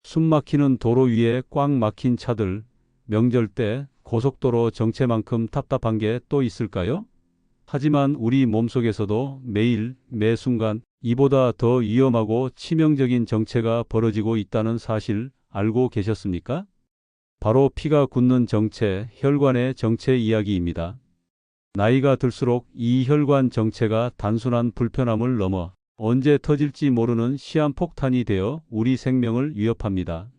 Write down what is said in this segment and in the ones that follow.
숨막히는 도로 위에 꽉 막힌 차들, 명절 때 고속도로 정체만큼 답답한 게 또 있을까요? 하지만 우리 몸속에서도 매일, 매 순간 이보다 더 위험하고 치명적인 정체가 벌어지고 있다는 사실 알고 계셨습니까? 바로 피가 굳는 정체, 혈관의 정체 이야기입니다. 나이가 들수록 이 혈관 정체가 단순한 불편함을 넘어 언제 터질지 모르는 시한폭탄이 되어 우리 생명을 위협합니다.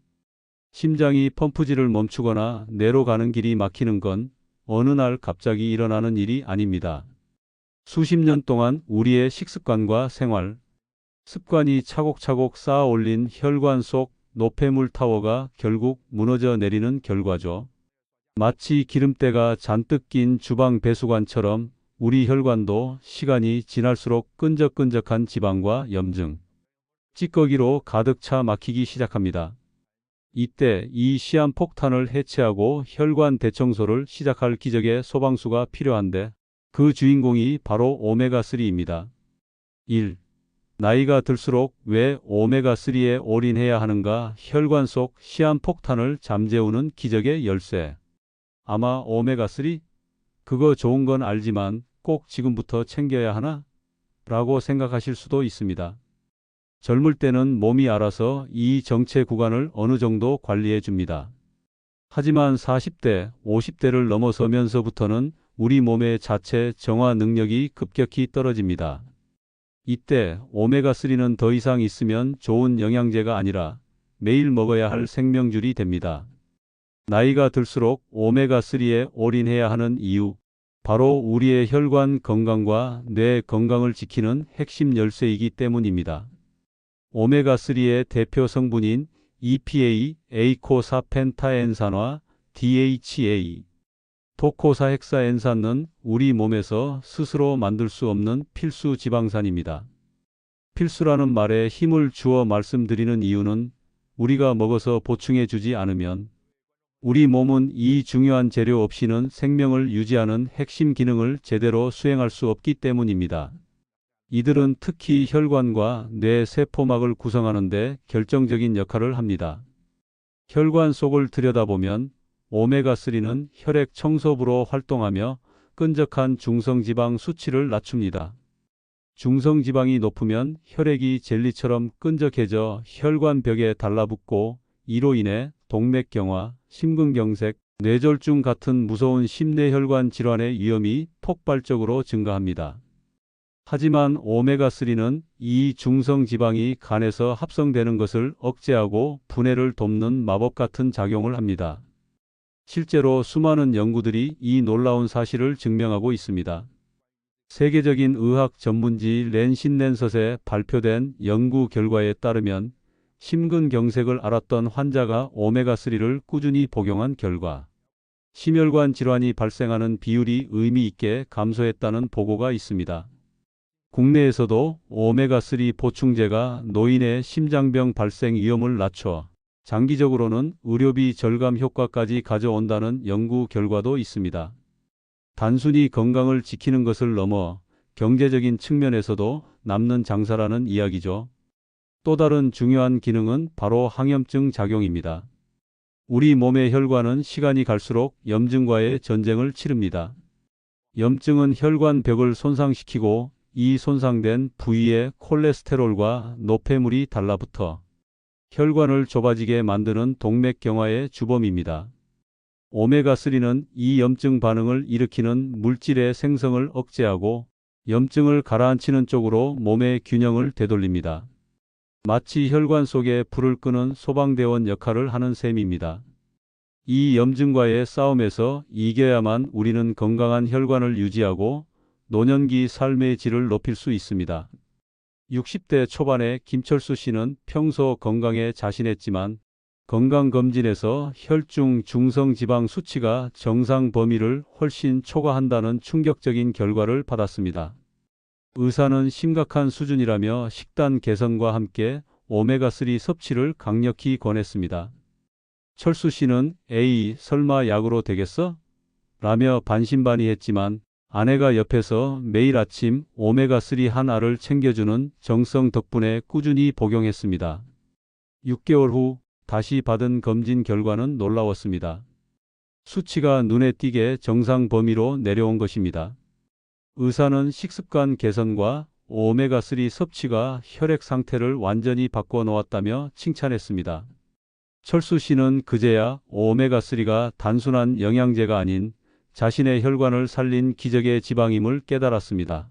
심장이 펌프질을 멈추거나 뇌로 가는 길이 막히는 건 어느 날 갑자기 일어나는 일이 아닙니다. 수십 년 동안 우리의 식습관과 생활, 습관이 차곡차곡 쌓아 올린 혈관 속 노폐물 타워가 결국 무너져 내리는 결과죠. 마치 기름때가 잔뜩 낀 주방 배수관처럼 우리 혈관도 시간이 지날수록 끈적끈적한 지방과 염증, 찌꺼기로 가득 차 막히기 시작합니다. 이때 이 시한폭탄을 해체하고 혈관 대청소를 시작할 기적의 소방수가 필요한데 그 주인공이 바로 오메가3입니다. 1. 나이가 들수록 왜 오메가3에 올인해야 하는가? 혈관 속 시한폭탄을 잠재우는 기적의 열쇠. 아마 오메가3? 그거 좋은 건 알지만 꼭 지금부터 챙겨야 하나? 라고 생각하실 수도 있습니다. 젊을 때는 몸이 알아서 이 정체 구간을 어느 정도 관리해 줍니다. 하지만 40대, 50대를 넘어서면서부터는 우리 몸의 자체 정화 능력이 급격히 떨어집니다. 이때 오메가3는 더 이상 있으면 좋은 영양제가 아니라 매일 먹어야 할 생명줄이 됩니다. 나이가 들수록 오메가3에 올인해야 하는 이유, 바로 우리의 혈관 건강과 뇌 건강을 지키는 핵심 열쇠이기 때문입니다. 오메가3의 대표 성분인 EPA, 에이코사펜타엔산과 DHA, 도코사헥사엔산은 우리 몸에서 스스로 만들 수 없는 필수 지방산입니다. 필수라는 말에 힘을 주어 말씀드리는 이유는 우리가 먹어서 보충해 주지 않으면 우리 몸은 이 중요한 재료 없이는 생명을 유지하는 핵심 기능을 제대로 수행할 수 없기 때문입니다. 이들은 특히 혈관과 뇌 세포막을 구성하는 데 결정적인 역할을 합니다. 혈관 속을 들여다보면 오메가3는 혈액 청소부로 활동하며 끈적한 중성지방 수치를 낮춥니다. 중성지방이 높으면 혈액이 젤리처럼 끈적해져 혈관 벽에 달라붙고 이로 인해 동맥경화, 심근경색, 뇌졸중 같은 무서운 심내혈관 질환의 위험이 폭발적으로 증가합니다. 하지만 오메가3는 이 중성지방이 간에서 합성되는 것을 억제하고 분해를 돕는 마법 같은 작용을 합니다. 실제로 수많은 연구들이 이 놀라운 사실을 증명하고 있습니다. 세계적인 의학 전문지 랜신넨섯에 발표된 연구 결과에 따르면 심근경색을 앓았던 환자가 오메가3를 꾸준히 복용한 결과 심혈관 질환이 발생하는 비율이 의미 있게 감소했다는 보고가 있습니다. 국내에서도 오메가3 보충제가 노인의 심장병 발생 위험을 낮춰 장기적으로는 의료비 절감 효과까지 가져온다는 연구 결과도 있습니다. 단순히 건강을 지키는 것을 넘어 경제적인 측면에서도 남는 장사라는 이야기죠. 또 다른 중요한 기능은 바로 항염증 작용입니다. 우리 몸의 혈관은 시간이 갈수록 염증과의 전쟁을 치릅니다. 염증은 혈관 벽을 손상시키고 이 손상된 부위에 콜레스테롤과 노폐물이 달라붙어 혈관을 좁아지게 만드는 동맥경화의 주범입니다. 오메가3는 이 염증 반응을 일으키는 물질의 생성을 억제하고 염증을 가라앉히는 쪽으로 몸의 균형을 되돌립니다. 마치 혈관 속에 불을 끄는 소방대원 역할을 하는 셈입니다. 이 염증과의 싸움에서 이겨야만 우리는 건강한 혈관을 유지하고 노년기 삶의 질을 높일 수 있습니다. 60대 초반의 김철수 씨는 평소 건강에 자신했지만 건강검진에서 혈중 중성지방 수치가 정상 범위를 훨씬 초과한다는 충격적인 결과를 받았습니다. 의사는 심각한 수준이라며 식단 개선과 함께 오메가3 섭취를 강력히 권했습니다. 철수 씨는 에이, 설마 약으로 되겠어? 라며 반신반의했지만 아내가 옆에서 매일 아침 오메가3 한 알을 챙겨주는 정성 덕분에 꾸준히 복용했습니다. 6개월 후 다시 받은 검진 결과는 놀라웠습니다. 수치가 눈에 띄게 정상 범위로 내려온 것입니다. 의사는 식습관 개선과 오메가3 섭취가 혈액 상태를 완전히 바꿔 놓았다며 칭찬했습니다. 철수 씨는 그제야 오메가3가 단순한 영양제가 아닌 자신의 혈관을 살린 기적의 지방임을 깨달았습니다.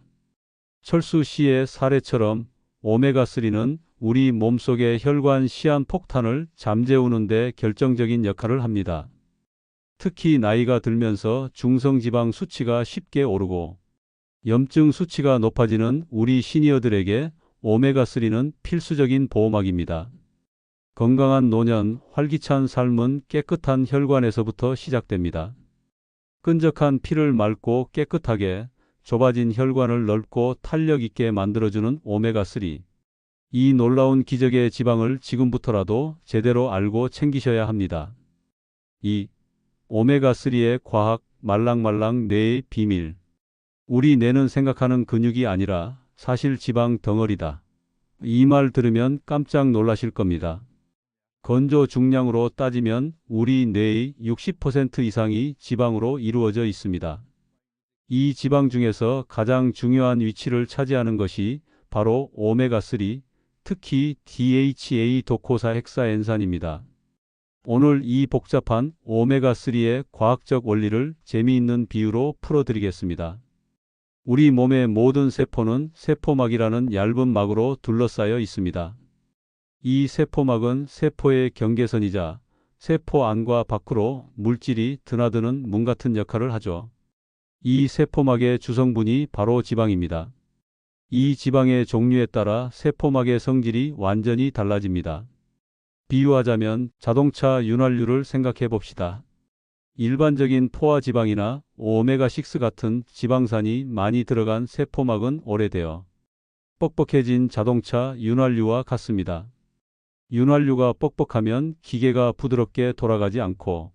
철수 씨의 사례처럼 오메가3는 우리 몸속의 혈관 시한 폭탄을 잠재우는 데 결정적인 역할을 합니다. 특히 나이가 들면서 중성지방 수치가 쉽게 오르고 염증 수치가 높아지는 우리 시니어들에게 오메가3는 필수적인 보호막입니다. 건강한 노년, 활기찬 삶은 깨끗한 혈관에서부터 시작됩니다. 끈적한 피를 맑고 깨끗하게, 좁아진 혈관을 넓고 탄력 있게 만들어주는 오메가3. 이 놀라운 기적의 지방을 지금부터라도 제대로 알고 챙기셔야 합니다. 2. 오메가3의 과학, 말랑말랑 뇌의 비밀. 우리 뇌는 생각하는 근육이 아니라 사실 지방 덩어리다. 이 말 들으면 깜짝 놀라실 겁니다. 건조 중량으로 따지면 우리 뇌의 60% 이상이 지방으로 이루어져 있습니다. 이 지방 중에서 가장 중요한 위치를 차지하는 것이 바로 오메가3, 특히 DHA 도코사 헥사엔산입니다. 오늘 이 복잡한 오메가3의 과학적 원리를 재미있는 비유로 풀어드리겠습니다. 우리 몸의 모든 세포는 세포막이라는 얇은 막으로 둘러싸여 있습니다. 이 세포막은 세포의 경계선이자 세포 안과 밖으로 물질이 드나드는 문 같은 역할을 하죠. 이 세포막의 주성분이 바로 지방입니다. 이 지방의 종류에 따라 세포막의 성질이 완전히 달라집니다. 비유하자면 자동차 윤활유를 생각해 봅시다. 일반적인 포화지방이나 오메가6 같은 지방산이 많이 들어간 세포막은 오래되어 뻑뻑해진 자동차 윤활유와 같습니다. 윤활유가 뻑뻑하면 기계가 부드럽게 돌아가지 않고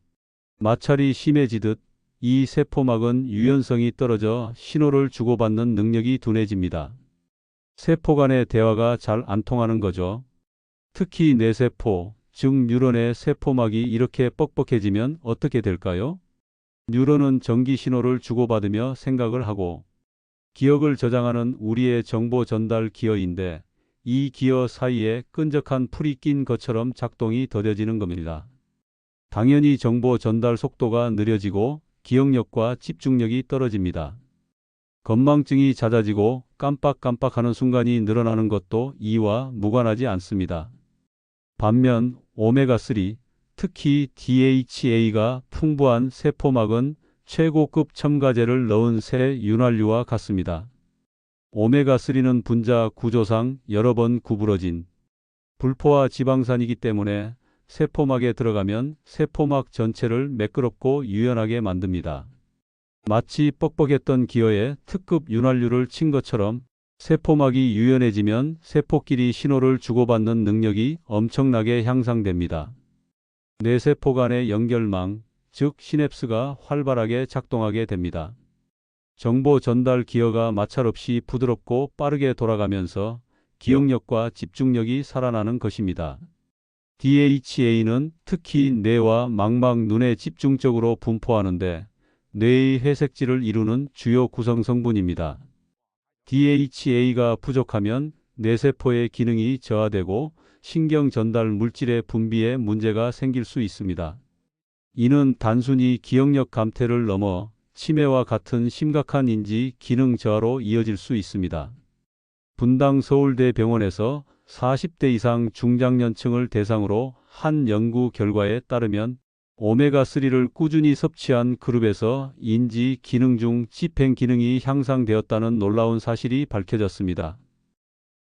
마찰이 심해지듯 이 세포막은 유연성이 떨어져 신호를 주고받는 능력이 둔해집니다. 세포 간의 대화가 잘 안 통하는 거죠. 특히 뇌세포, 즉 뉴런의 세포막이 이렇게 뻑뻑해지면 어떻게 될까요? 뉴런은 전기 신호를 주고받으며 생각을 하고 기억을 저장하는 우리의 정보 전달 기어인데 이 기어 사이에 끈적한 풀이 낀 것처럼 작동이 더뎌지는 겁니다. 당연히 정보 전달 속도가 느려지고 기억력과 집중력이 떨어집니다. 건망증이 잦아지고 깜빡깜빡하는 순간이 늘어나는 것도 이와 무관하지 않습니다. 반면 오메가3, 특히 DHA가 풍부한 세포막은 최고급 첨가제를 넣은 새 윤활유와 같습니다. 오메가3는 분자 구조상 여러 번 구부러진 불포화 지방산이기 때문에 세포막에 들어가면 세포막 전체를 매끄럽고 유연하게 만듭니다. 마치 뻑뻑했던 기어에 특급 윤활유를 친 것처럼 세포막이 유연해지면 세포끼리 신호를 주고받는 능력이 엄청나게 향상됩니다. 뇌세포 간의 연결망, 즉 시냅스가 활발하게 작동하게 됩니다. 정보 전달 기어가 마찰 없이 부드럽고 빠르게 돌아가면서 기억력과 집중력이 살아나는 것입니다. DHA는 특히 뇌와 망막 눈에 집중적으로 분포하는데 뇌의 회색질을 이루는 주요 구성 성분입니다. DHA가 부족하면 뇌세포의 기능이 저하되고 신경 전달 물질의 분비에 문제가 생길 수 있습니다. 이는 단순히 기억력 감퇴를 넘어 치매와 같은 심각한 인지 기능 저하로 이어질 수 있습니다. 분당 서울대병원에서 40대 이상 중장년층을 대상으로 한 연구 결과에 따르면 오메가3를 꾸준히 섭취한 그룹에서 인지 기능 중 집행 기능이 향상되었다는 놀라운 사실이 밝혀졌습니다.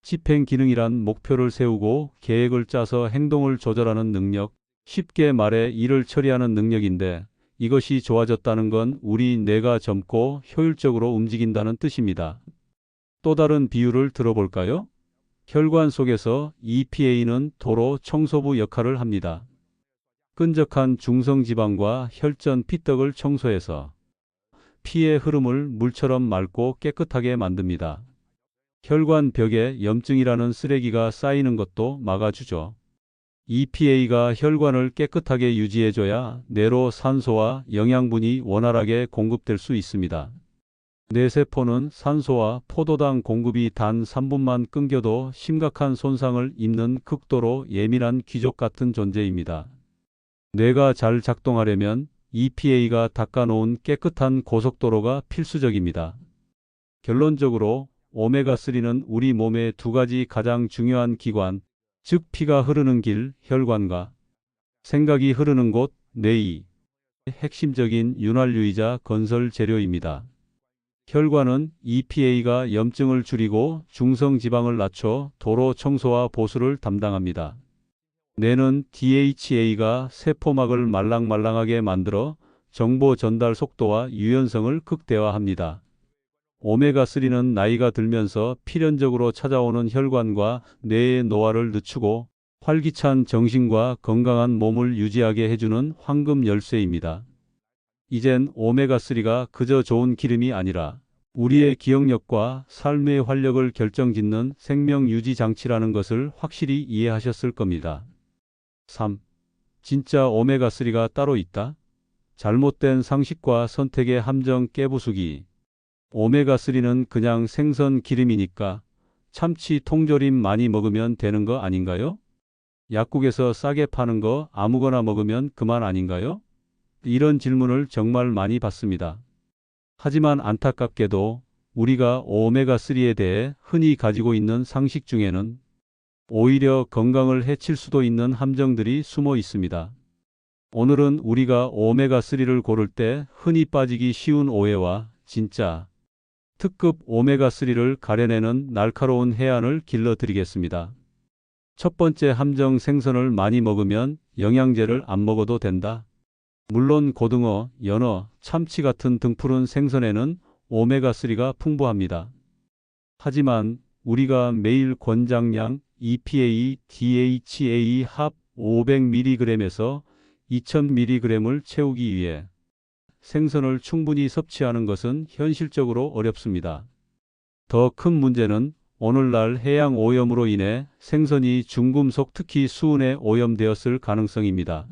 집행 기능이란 목표를 세우고 계획을 짜서 행동을 조절하는 능력, 쉽게 말해 일을 처리하는 능력인데 이것이 좋아졌다는 건 우리 뇌가 젊고 효율적으로 움직인다는 뜻입니다. 또 다른 비유를 들어볼까요? 혈관 속에서 EPA는 도로 청소부 역할을 합니다. 끈적한 중성지방과 혈전 피떡을 청소해서 피의 흐름을 물처럼 맑고 깨끗하게 만듭니다. 혈관 벽에 염증이라는 쓰레기가 쌓이는 것도 막아주죠. EPA가 혈관을 깨끗하게 유지해줘야 뇌로 산소와 영양분이 원활하게 공급될 수 있습니다. 뇌세포는 산소와 포도당 공급이 단 3분만 끊겨도 심각한 손상을 입는 극도로 예민한 귀족 같은 존재입니다. 뇌가 잘 작동하려면 EPA가 닦아놓은 깨끗한 고속도로가 필수적입니다. 결론적으로 오메가3는 우리 몸의 두 가지 가장 중요한 기관, 즉 피가 흐르는 길, 혈관과 생각이 흐르는 곳, 뇌의 핵심적인 윤활유이자 건설 재료입니다. 혈관은 EPA가 염증을 줄이고 중성지방을 낮춰 도로 청소와 보수를 담당합니다. 뇌는 DHA가 세포막을 말랑말랑하게 만들어 정보 전달 속도와 유연성을 극대화합니다. 오메가3는 나이가 들면서 필연적으로 찾아오는 혈관과 뇌의 노화를 늦추고 활기찬 정신과 건강한 몸을 유지하게 해주는 황금 열쇠입니다. 이젠 오메가3가 그저 좋은 기름이 아니라 우리의 기억력과 삶의 활력을 결정짓는 생명 유지 장치라는 것을 확실히 이해하셨을 겁니다. 3. 진짜 오메가3가 따로 있다? 잘못된 상식과 선택의 함정 깨부수기. 오메가3는 그냥 생선 기름이니까 참치 통조림 많이 먹으면 되는 거 아닌가요? 약국에서 싸게 파는 거 아무거나 먹으면 그만 아닌가요? 이런 질문을 정말 많이 받습니다. 하지만 안타깝게도 우리가 오메가3에 대해 흔히 가지고 있는 상식 중에는 오히려 건강을 해칠 수도 있는 함정들이 숨어 있습니다. 오늘은 우리가 오메가3를 고를 때 흔히 빠지기 쉬운 오해와 진짜 특급 오메가3를 가려내는 날카로운 해안을 길러드리겠습니다. 첫 번째 함정, 생선을 많이 먹으면 영양제를 안 먹어도 된다. 물론 고등어, 연어, 참치 같은 등푸른 생선에는 오메가3가 풍부합니다. 하지만 우리가 매일 권장량 EPA, DHA 합 500mg에서 2000mg을 채우기 위해 생선을 충분히 섭취하는 것은 현실적으로 어렵습니다. 더 큰 문제는 오늘날 해양 오염으로 인해 생선이 중금속, 특히 수은에 오염되었을 가능성입니다.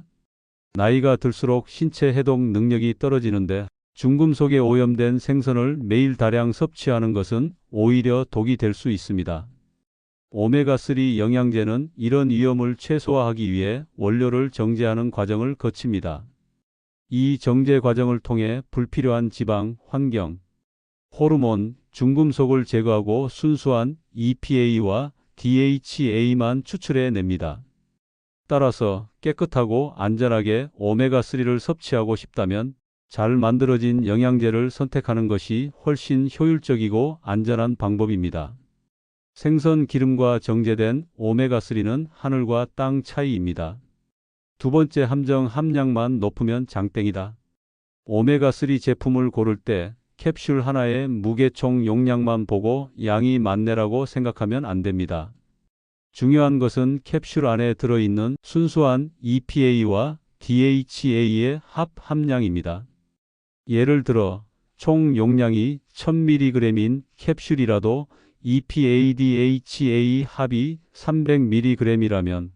나이가 들수록 신체 해독 능력이 떨어지는데 중금속에 오염된 생선을 매일 다량 섭취하는 것은 오히려 독이 될 수 있습니다. 오메가3 영양제는 이런 위험을 최소화하기 위해 원료를 정제하는 과정을 거칩니다. 이 정제 과정을 통해 불필요한 지방, 환경, 호르몬, 중금속을 제거하고 순수한 EPA와 DHA만 추출해 냅니다. 따라서 깨끗하고 안전하게 오메가3를 섭취하고 싶다면 잘 만들어진 영양제를 선택하는 것이 훨씬 효율적이고 안전한 방법입니다. 생선 기름과 정제된 오메가3는 하늘과 땅 차이입니다. 두 번째 함정, 함량만 높으면 장땡이다. 오메가3 제품을 고를 때 캡슐 하나의 무게 총 용량만 보고 양이 많네라고 생각하면 안 됩니다. 중요한 것은 캡슐 안에 들어있는 순수한 EPA와 DHA의 합 함량입니다. 예를 들어 총 용량이 1000mg인 캡슐이라도 EPA, DHA 합이 300mg이라면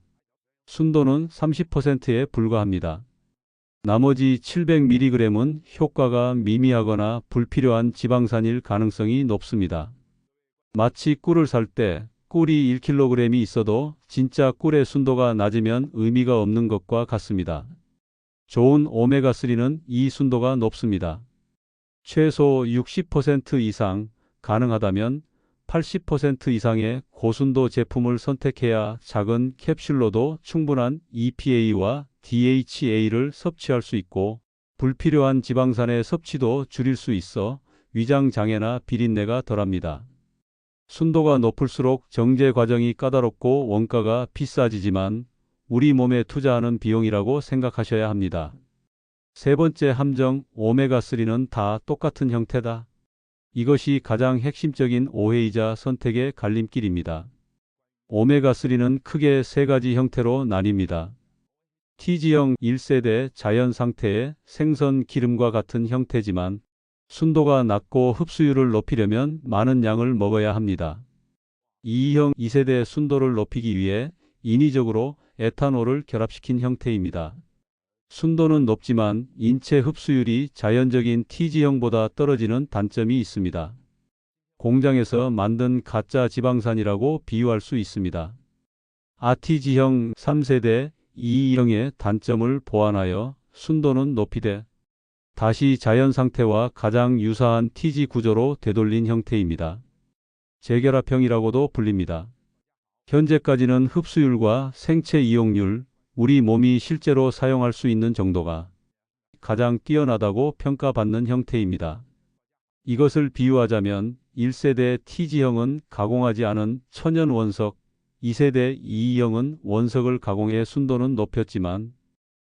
순도는 30%에 불과합니다. 나머지 700mg은 효과가 미미하거나 불필요한 지방산일 가능성이 높습니다. 마치 꿀을 살 때 꿀이 1kg이 있어도 진짜 꿀의 순도가 낮으면 의미가 없는 것과 같습니다. 좋은 오메가3는 이 순도가 높습니다. 최소 60% 이상, 가능하다면 80% 이상의 고순도 제품을 선택해야 작은 캡슐로도 충분한 EPA와 DHA를 섭취할 수 있고 불필요한 지방산의 섭취도 줄일 수 있어 위장 장애나 비린내가 덜합니다. 순도가 높을수록 정제 과정이 까다롭고 원가가 비싸지지만 우리 몸에 투자하는 비용이라고 생각하셔야 합니다. 세 번째 함정, 오메가3는 다 똑같은 형태다. 이것이 가장 핵심적인 오해이자 선택의 갈림길입니다. 오메가3는 크게 세 가지 형태로 나뉩니다. T지형 1세대 자연 상태의 생선 기름과 같은 형태지만 순도가 낮고 흡수율을 높이려면 많은 양을 먹어야 합니다. 2형 2세대 순도를 높이기 위해 인위적으로 에탄올을 결합시킨 형태입니다. 순도는 높지만 인체 흡수율이 자연적인 T지형보다 떨어지는 단점이 있습니다. 공장에서 만든 가짜 지방산이라고 비유할 수 있습니다. RTG형 3세대 2E형의 단점을 보완하여 순도는 높이되 다시 자연 상태와 가장 유사한 T지 구조로 되돌린 형태입니다. 재결합형이라고도 불립니다. 현재까지는 흡수율과 생체 이용률, 우리 몸이 실제로 사용할 수 있는 정도가 가장 뛰어나다고 평가받는 형태입니다. 이것을 비유하자면 1세대 T지형은 가공하지 않은 천연 원석, 2세대 2E형은 원석을 가공해 순도는 높였지만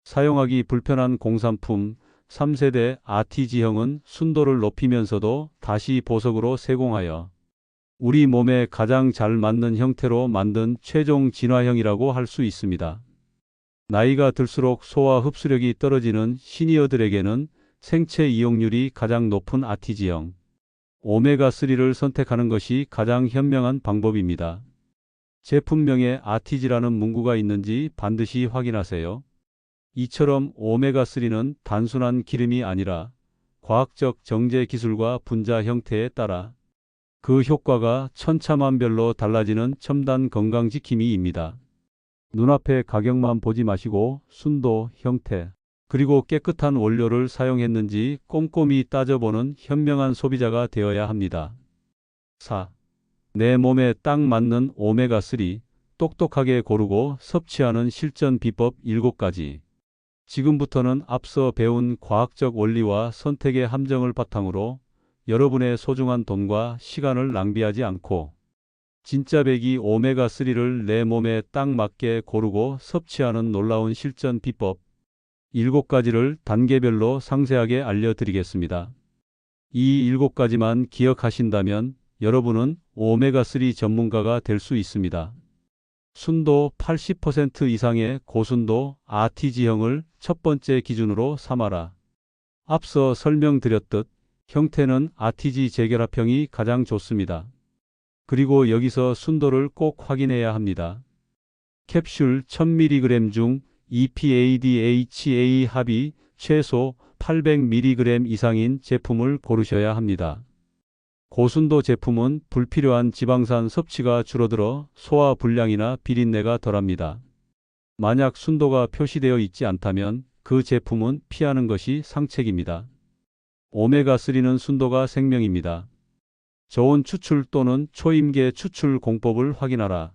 사용하기 불편한 공산품 3세대 RTG형은 순도를 높이면서도 다시 보석으로 세공하여 우리 몸에 가장 잘 맞는 형태로 만든 최종 진화형이라고 할 수 있습니다. 나이가 들수록 소화 흡수력이 떨어지는 시니어들에게는 생체 이용률이 가장 높은 RTG형, 오메가3를 선택하는 것이 가장 현명한 방법입니다. 제품명에 RTG라는 문구가 있는지 반드시 확인하세요. 이처럼 오메가3는 단순한 기름이 아니라 과학적 정제 기술과 분자 형태에 따라 그 효과가 천차만별로 달라지는 첨단 건강지킴이입니다. 눈앞의 가격만 보지 마시고 순도, 형태, 그리고 깨끗한 원료를 사용했는지 꼼꼼히 따져보는 현명한 소비자가 되어야 합니다. 4. 내 몸에 딱 맞는 오메가3, 똑똑하게 고르고 섭취하는 실전 비법 7가지. 지금부터는 앞서 배운 과학적 원리와 선택의 함정을 바탕으로 여러분의 소중한 돈과 시간을 낭비하지 않고 진짜 배기 오메가3를 내 몸에 딱 맞게 고르고 섭취하는 놀라운 실전 비법 7가지를 단계별로 상세하게 알려드리겠습니다. 이 7가지만 기억하신다면 여러분은 오메가3 전문가가 될 수 있습니다. 순도 80% 이상의 고순도 RTG형을 첫 번째 기준으로 삼아라. 앞서 설명드렸듯 형태는 RTG 재결합형이 가장 좋습니다. 그리고 여기서 순도를 꼭 확인해야 합니다. 캡슐 1000mg 중 EPA/DHA 합이 최소 800mg 이상인 제품을 고르셔야 합니다. 고순도 제품은 불필요한 지방산 섭취가 줄어들어 소화 불량이나 비린내가 덜합니다. 만약 순도가 표시되어 있지 않다면 그 제품은 피하는 것이 상책입니다. 오메가3는 순도가 생명입니다. 저온 추출 또는 초임계 추출 공법을 확인하라.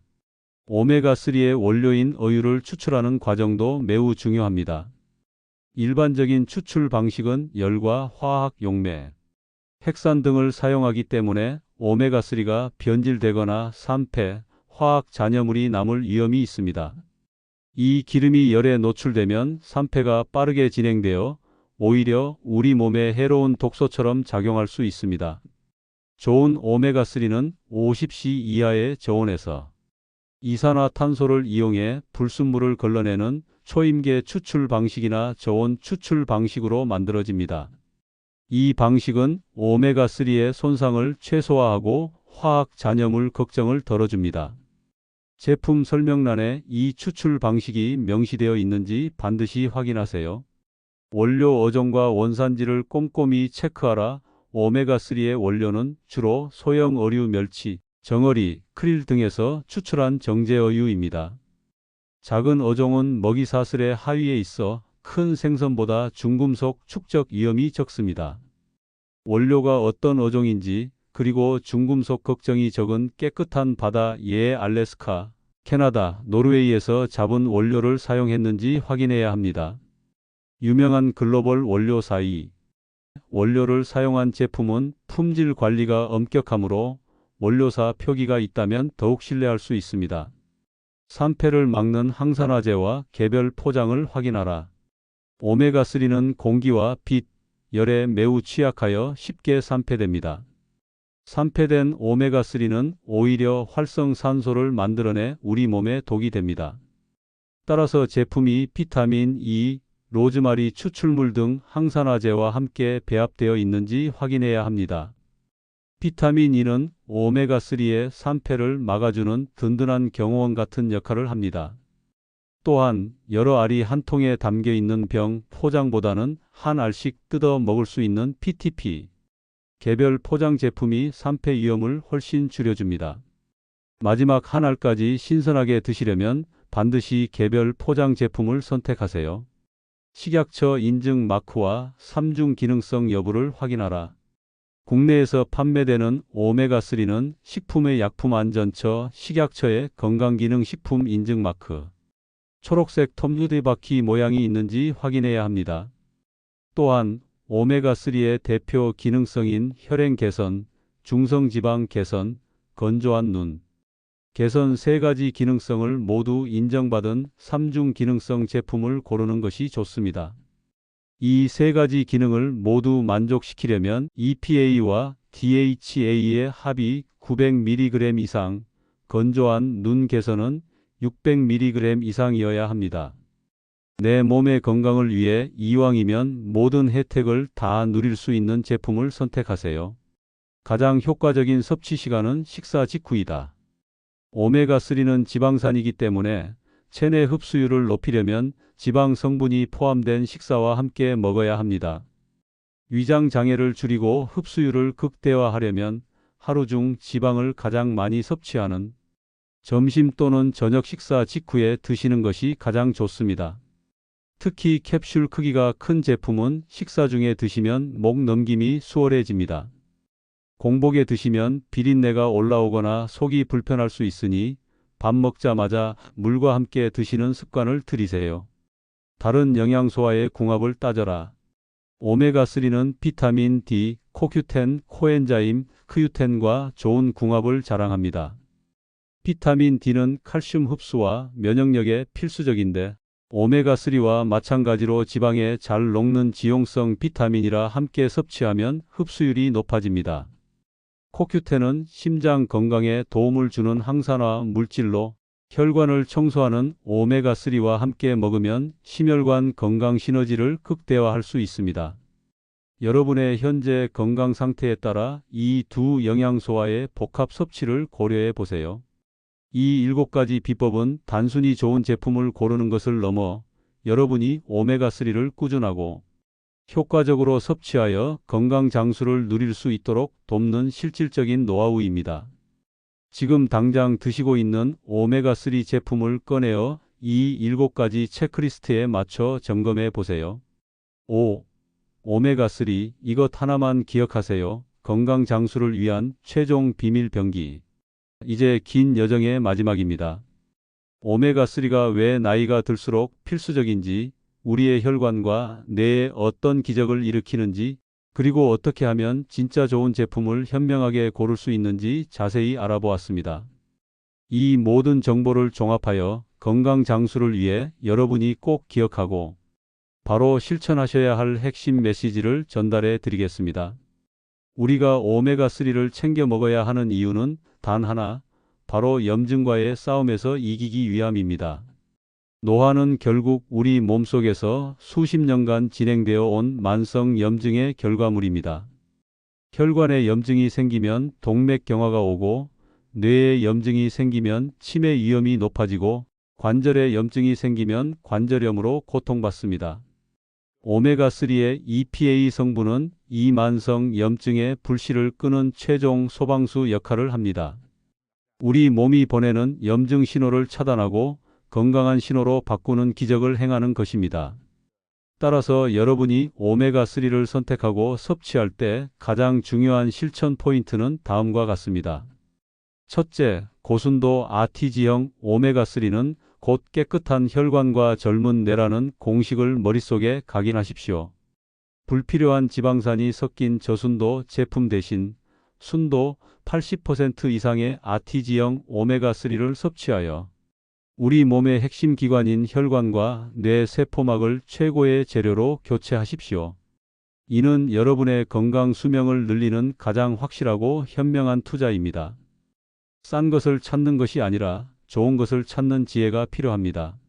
오메가3의 원료인 어유를 추출하는 과정도 매우 중요합니다. 일반적인 추출 방식은 열과 화학 용매, 핵산 등을 사용하기 때문에 오메가3가 변질되거나 산패, 화학 잔여물이 남을 위험이 있습니다. 이 기름이 열에 노출되면 산패가 빠르게 진행되어 오히려 우리 몸에 해로운 독소처럼 작용할 수 있습니다. 좋은 오메가3는 50C 이하의 저온에서 이산화탄소를 이용해 불순물을 걸러내는 초임계 추출 방식이나 저온 추출 방식으로 만들어집니다. 이 방식은 오메가3의 손상을 최소화하고 화학 잔여물 걱정을 덜어줍니다. 제품 설명란에 이 추출 방식이 명시되어 있는지 반드시 확인하세요. 원료 어종과 원산지를 꼼꼼히 체크하라. 오메가3의 원료는 주로 소형 어류 멸치, 정어리, 크릴 등에서 추출한 정제어유입니다. 작은 어종은 먹이 사슬의 하위에 있어 큰 생선보다 중금속 축적 위험이 적습니다. 원료가 어떤 어종인지 그리고 중금속 걱정이 적은 깨끗한 바다 예 알래스카, 캐나다, 노르웨이에서 잡은 원료를 사용했는지 확인해야 합니다. 유명한 글로벌 원료사이 원료를 사용한 제품은 품질 관리가 엄격하므로 원료사 표기가 있다면 더욱 신뢰할 수 있습니다. 산패를 막는 항산화제와 개별 포장을 확인하라. 오메가3는 공기와 빛, 열에 매우 취약하여 쉽게 산패됩니다. 산패된 오메가3는 오히려 활성산소를 만들어내 우리 몸에 독이 됩니다. 따라서 제품이 비타민 E, 로즈마리 추출물 등 항산화제와 함께 배합되어 있는지 확인해야 합니다. 비타민 E는 오메가3의 산패를 막아주는 든든한 경호원 같은 역할을 합니다. 또한 여러 알이 한 통에 담겨 있는 병 포장보다는 한 알씩 뜯어 먹을 수 있는 PTP, 개별 포장 제품이 산패 위험을 훨씬 줄여줍니다. 마지막 한 알까지 신선하게 드시려면 반드시 개별 포장 제품을 선택하세요. 식약처 인증 마크와 3중 기능성 여부를 확인하라. 국내에서 판매되는 오메가3는 식품의 약품안전처 식약처의 건강기능식품 인증 마크, 초록색 톱니바퀴 바퀴 모양이 있는지 확인해야 합니다. 또한 오메가3의 대표 기능성인 혈행 개선, 중성지방 개선, 건조한 눈, 개선 세 가지 기능성을 모두 인정받은 3중 기능성 제품을 고르는 것이 좋습니다. 이 세 가지 기능을 모두 만족시키려면 EPA와 DHA의 합이 900mg 이상, 건조한 눈 개선은 600mg 이상이어야 합니다. 내 몸의 건강을 위해 이왕이면 모든 혜택을 다 누릴 수 있는 제품을 선택하세요. 가장 효과적인 섭취 시간은 식사 직후이다. 오메가3는 지방산이기 때문에 체내 흡수율을 높이려면 지방 성분이 포함된 식사와 함께 먹어야 합니다. 위장 장애를 줄이고 흡수율을 극대화하려면 하루 중 지방을 가장 많이 섭취하는 점심 또는 저녁 식사 직후에 드시는 것이 가장 좋습니다. 특히 캡슐 크기가 큰 제품은 식사 중에 드시면 목 넘김이 수월해집니다. 공복에 드시면 비린내가 올라오거나 속이 불편할 수 있으니 밥 먹자마자 물과 함께 드시는 습관을 들이세요. 다른 영양소와의 궁합을 따져라. 오메가3는 비타민 D, 코큐텐, 코엔자임, 크유텐과 좋은 궁합을 자랑합니다. 비타민 D는 칼슘 흡수와 면역력에 필수적인데 오메가3와 마찬가지로 지방에 잘 녹는 지용성 비타민이라 함께 섭취하면 흡수율이 높아집니다. 코큐텐은 심장 건강에 도움을 주는 항산화 물질로 혈관을 청소하는 오메가3와 함께 먹으면 심혈관 건강 시너지를 극대화할 수 있습니다. 여러분의 현재 건강 상태에 따라 이 두 영양소와의 복합 섭취를 고려해 보세요. 이 7가지 비법은 단순히 좋은 제품을 고르는 것을 넘어 여러분이 오메가3를 꾸준하고 효과적으로 섭취하여 건강 장수를 누릴 수 있도록 돕는 실질적인 노하우입니다. 지금 당장 드시고 있는 오메가3 제품을 꺼내어 이 7가지 체크리스트에 맞춰 점검해 보세요. 5. 오메가3 이것 하나만 기억하세요. 건강 장수를 위한 최종 비밀 병기. 이제 긴 여정의 마지막입니다. 오메가3가 왜 나이가 들수록 필수적인지, 우리의 혈관과 뇌에 어떤 기적을 일으키는지, 그리고 어떻게 하면 진짜 좋은 제품을 현명하게 고를 수 있는지 자세히 알아보았습니다. 이 모든 정보를 종합하여 건강 장수를 위해 여러분이 꼭 기억하고 바로 실천하셔야 할 핵심 메시지를 전달해 드리겠습니다. 우리가 오메가3를 챙겨 먹어야 하는 이유는 단 하나, 바로 염증과의 싸움에서 이기기 위함입니다. 노화는 결국 우리 몸속에서 수십 년간 진행되어 온 만성 염증의 결과물입니다. 혈관에 염증이 생기면 동맥경화가 오고, 뇌에 염증이 생기면 치매 위험이 높아지고, 관절에 염증이 생기면 관절염으로 고통받습니다. 오메가3의 EPA 성분은 이 만성 염증의 불씨를 끄는 최종 소방수 역할을 합니다. 우리 몸이 보내는 염증 신호를 차단하고 건강한 신호로 바꾸는 기적을 행하는 것입니다. 따라서 여러분이 오메가3를 선택하고 섭취할 때 가장 중요한 실천 포인트는 다음과 같습니다. 첫째, 고순도 RTG형 오메가3는 곧 깨끗한 혈관과 젊은 뇌라는 공식을 머릿속에 각인하십시오. 불필요한 지방산이 섞인 저순도 제품 대신 순도 80% 이상의 RTG형 오메가3를 섭취하여 우리 몸의 핵심 기관인 혈관과 뇌 세포막을 최고의 재료로 교체하십시오. 이는 여러분의 건강 수명을 늘리는 가장 확실하고 현명한 투자입니다. 싼 것을 찾는 것이 아니라 좋은 것을 찾는 지혜가 필요합니다.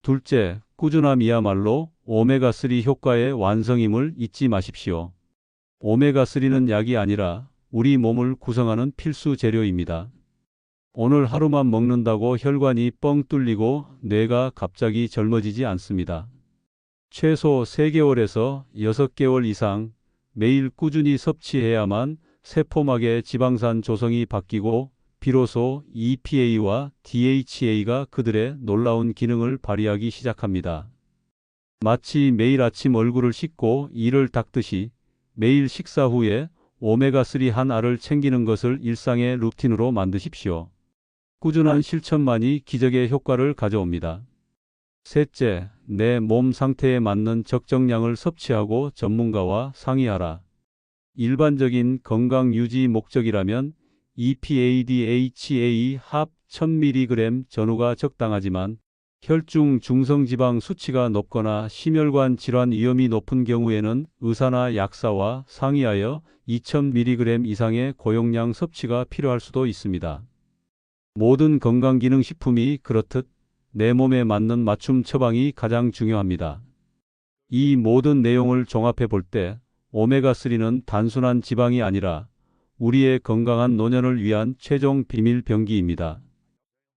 둘째, 꾸준함이야말로 오메가3 효과의 완성임을 잊지 마십시오. 오메가3는 약이 아니라 우리 몸을 구성하는 필수 재료입니다. 오늘 하루만 먹는다고 혈관이 뻥 뚫리고 뇌가 갑자기 젊어지지 않습니다. 최소 3개월에서 6개월 이상 매일 꾸준히 섭취해야만 세포막의 지방산 조성이 바뀌고 비로소 EPA와 DHA가 그들의 놀라운 기능을 발휘하기 시작합니다. 마치 매일 아침 얼굴을 씻고 이를 닦듯이 매일 식사 후에 오메가3 한 알을 챙기는 것을 일상의 루틴으로 만드십시오. 꾸준한 실천만이 기적의 효과를 가져옵니다. 셋째, 내 몸 상태에 맞는 적정량을 섭취하고 전문가와 상의하라. 일반적인 건강 유지 목적이라면 EPA, DHA 합 1000mg 전후가 적당하지만 혈중 중성지방 수치가 높거나 심혈관 질환 위험이 높은 경우에는 의사나 약사와 상의하여 2000mg 이상의 고용량 섭취가 필요할 수도 있습니다. 모든 건강기능식품이 그렇듯 내 몸에 맞는 맞춤 처방이 가장 중요합니다. 이 모든 내용을 종합해 볼 때 오메가3는 단순한 지방이 아니라 우리의 건강한 노년을 위한 최종 비밀 병기입니다.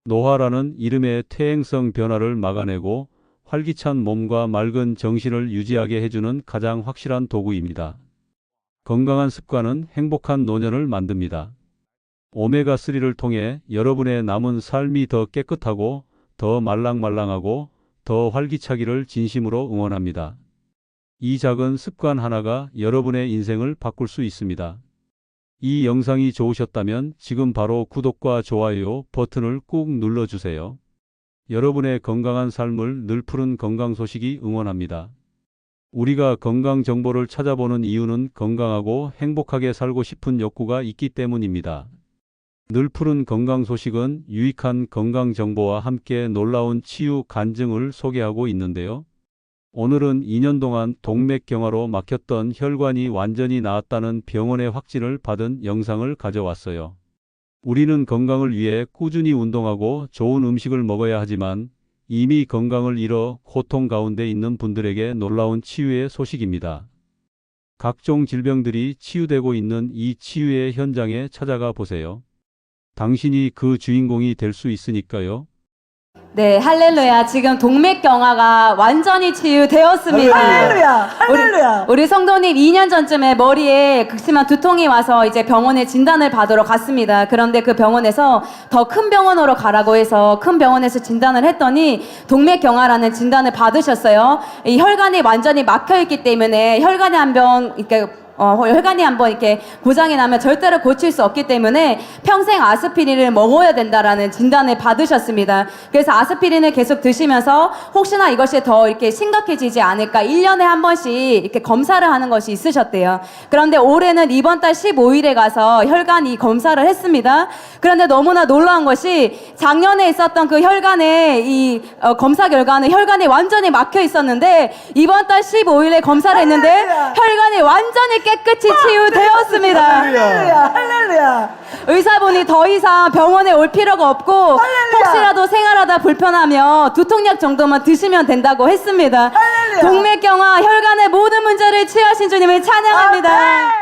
노화라는 이름의 퇴행성 변화를 막아내고 활기찬 몸과 맑은 정신을 유지하게 해주는 가장 확실한 도구입니다. 건강한 습관은 행복한 노년을 만듭니다. 오메가3를 통해 여러분의 남은 삶이 더 깨끗하고 더 말랑말랑하고 더 활기차기를 진심으로 응원합니다. 이 작은 습관 하나가 여러분의 인생을 바꿀 수 있습니다. 이 영상이 좋으셨다면 지금 바로 구독과 좋아요 버튼을 꾹 눌러주세요. 여러분의 건강한 삶을 늘 푸른 건강 소식이 응원합니다. 우리가 건강 정보를 찾아보는 이유는 건강하고 행복하게 살고 싶은 욕구가 있기 때문입니다. 늘 푸른 건강 소식은 유익한 건강 정보와 함께 놀라운 치유 간증을 소개하고 있는데요. 오늘은 2년 동안 동맥경화로 막혔던 혈관이 완전히 나았다는 병원의 확진을 받은 영상을 가져왔어요. 우리는 건강을 위해 꾸준히 운동하고 좋은 음식을 먹어야 하지만 이미 건강을 잃어 고통 가운데 있는 분들에게 놀라운 치유의 소식입니다. 각종 질병들이 치유되고 있는 이 치유의 현장에 찾아가 보세요. 당신이 그 주인공이 될 수 있으니까요. 네, 할렐루야. 지금 동맥경화가 완전히 치유되었습니다. 할렐루야! 할렐루야! 우리 성도님 2년 전쯤에 머리에 극심한 두통이 와서 이제 병원에 진단을 받으러 갔습니다. 그런데 그 병원에서 더 큰 병원으로 가라고 해서 큰 병원에서 진단을 했더니 동맥경화라는 진단을 받으셨어요. 이 혈관이 완전히 막혀있기 때문에 혈관이 한번 혈관이 한번 이렇게 고장이 나면 절대로 고칠 수 없기 때문에 평생 아스피린을 먹어야 된다라는 진단을 받으셨습니다. 그래서 아스피린을 계속 드시면서 혹시나 이것이 더 이렇게 심각해지지 않을까 1년에 한 번씩 이렇게 검사를 하는 것이 있으셨대요. 그런데 올해는 이번 달 15일에 가서 혈관 이 검사를 했습니다. 그런데 너무나 놀라운 것이 작년에 있었던 그 혈관의 검사 결과는 혈관이 완전히 막혀 있었는데 이번 달 15일에 검사를 했는데 혈관이 완전히 깨끗이 치유되었습니다. 할렐루야! 할렐루야! 의사분이 더 이상 병원에 올 필요가 없고 할렐루야! 혹시라도 생활하다 불편하면 두통약 정도만 드시면 된다고 했습니다. 할렐루야! 동맥경화 혈관의 모든 문제를 치유하신 주님을 찬양합니다. 아멘!